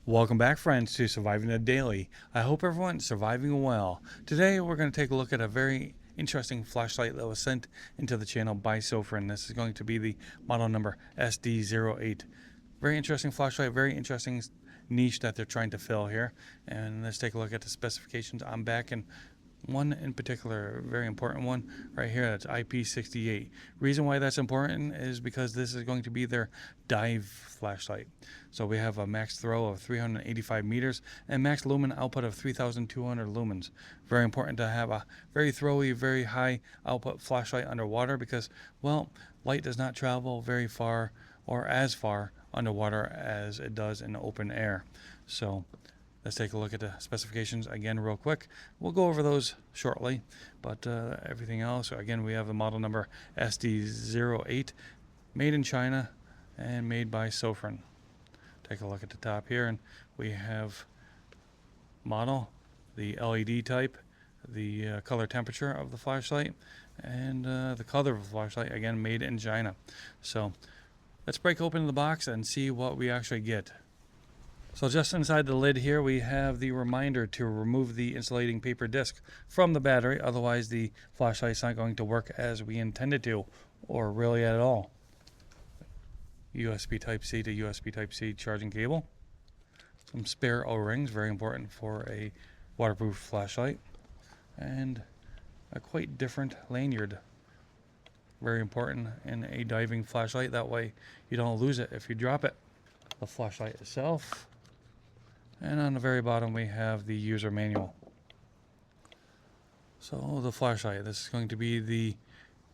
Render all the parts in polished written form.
Welcome back, friends, to Surviving the Daily. I hope everyone's surviving well. Today, we're going to take a look at a very interesting flashlight that was sent into the channel by Sofirn. This is going to be the model number SD08. Very interesting flashlight, very interesting niche that they're trying to fill here. And let's take a look at the specifications. I'm back in one in particular, a very important one right here. That's IP68. Reason why that's important is because this is going to be their dive flashlight. So we have a max throw of 385 meters and max lumen output of 3,200 lumens. Very important to have a very throwy, very high output flashlight underwater because, well, light does not travel very far or as far underwater as it does in the open air. So let's take a look at the specifications again real quick. We'll go over those shortly, but everything else, again, we have the model number SD08, made in China and made by Sofirn. Take a look at the top here, and we have model, the LED type, the color temperature of the flashlight, and the color of the flashlight, again, made in China. So let's break open the box and see what we actually get. So just inside the lid here, we have the reminder to remove the insulating paper disc from the battery. Otherwise, the flashlight's not going to work as we intended to, or really at all. USB Type-C to USB Type-C charging cable. Some spare O-rings, very important for a waterproof flashlight. And a quite different lanyard. Very important in a diving flashlight. That way you don't lose it if you drop it. The flashlight itself. And on the very bottom we have the user manual. So the flashlight, this is going to be the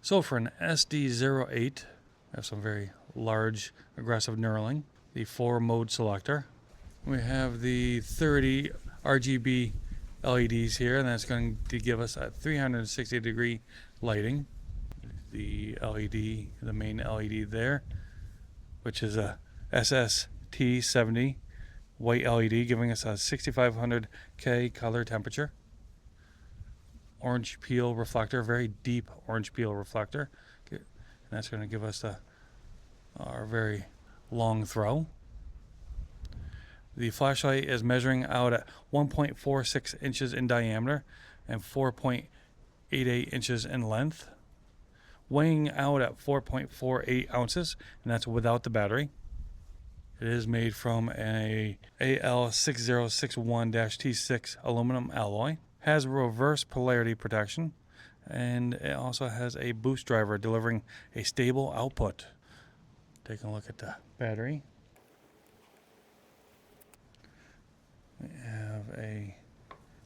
Sofirn SD08. Have some very large aggressive knurling. The 4-mode selector. We have the 30 RGB LEDs here, and that's going to give us a 360 degree lighting. The LED, the main LED there, which is a SST70 white LED, giving us a 6500K color temperature. Orange peel reflector, very deep orange peel reflector. And that's going to give us our very long throw. The flashlight is measuring out at 1.46 inches in diameter and 4.88 inches in length. Weighing out at 4.48 ounces, and that's without the battery. It is made from a AL6061-T6 aluminum alloy. Has reverse polarity protection, and it also has a boost driver delivering a stable output. Taking a look at the battery. We have a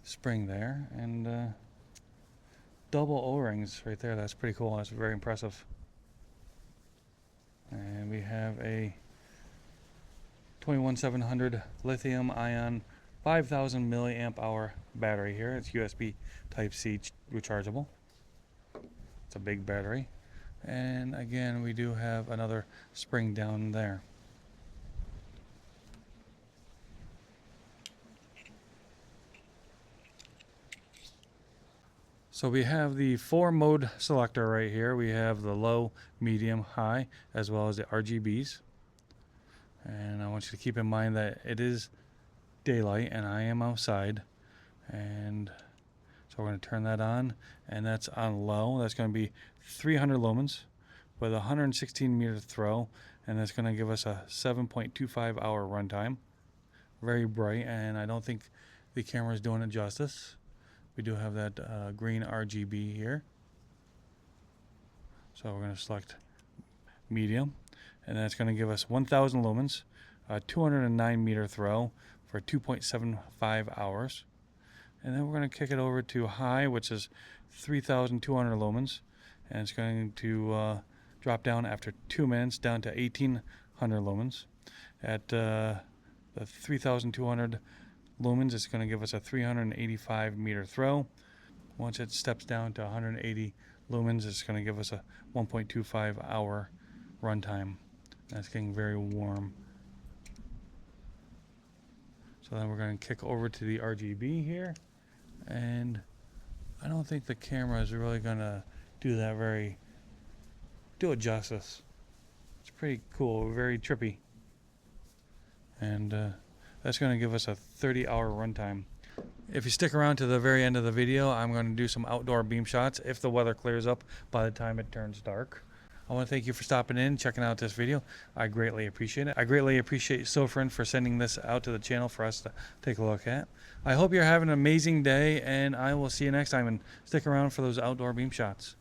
spring there, and double O-rings right there. That's pretty cool. That's very impressive. And we have a 21700 lithium ion 5000 milliamp hour battery here. It's USB Type-C rechargeable. It's a big battery. And again, we do have another spring down there. So we have the 4-mode selector right here. We have the low, medium, high, as well as the RGBs. And I want you to keep in mind that it is daylight and I am outside. And so we're going to turn that on, and that's on low. That's going to be 300 lumens with a 116 meter throw, and that's going to give us a 7.25 hour runtime. Very bright, and I don't think the camera is doing it justice. We do have that green RGB here. So we're going to select medium, and that's going to give us 1,000 lumens, a 209 meter throw for 2.75 hours. And then we're going to kick it over to high, which is 3,200 lumens, and it's going to drop down after 2 minutes down to 1,800 lumens. At the 3,200 lumens, it's going to give us a 385 meter throw. Once it steps down to 180 lumens, it's going to give us a 1.25 hour runtime. That's getting very warm. So then we're going to kick over to the RGB here, and I don't think the camera is really going to do it justice. It's pretty cool, very trippy. And That's going to give us a 30-hour runtime. If you stick around to the very end of the video, I'm going to do some outdoor beam shots if the weather clears up by the time it turns dark. I want to thank you for stopping in, checking out this video. I greatly appreciate it. I greatly appreciate Sofirn for sending this out to the channel for us to take a look at. I hope you're having an amazing day, and I will see you next time, and stick around for those outdoor beam shots.